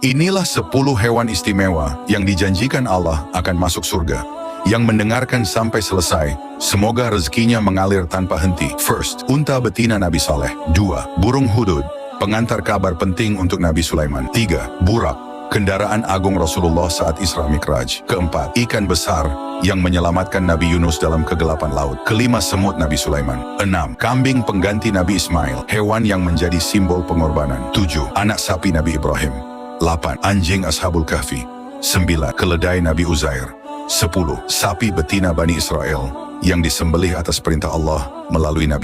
Inilah 10 hewan istimewa yang dijanjikan Allah akan masuk surga. Yang mendengarkan sampai selesai, semoga rezekinya mengalir tanpa henti. First, unta betina Nabi Saleh. 2. Burung hudud, pengantar kabar penting untuk Nabi Sulaiman. 3. Burak, kendaraan agung Rasulullah saat Isra Mi'raj. Keempat, ikan besar yang menyelamatkan Nabi Yunus dalam kegelapan laut. Kelima, semut Nabi Sulaiman. 6. Kambing pengganti Nabi Ismail, hewan yang menjadi simbol pengorbanan. 7. Anak sapi Nabi Ibrahim. 8. Anjing Ashabul Kahfi. 9. Keledai Nabi Uzair. 10. Sapi betina Bani Israel yang disembelih atas perintah Allah melalui Nabi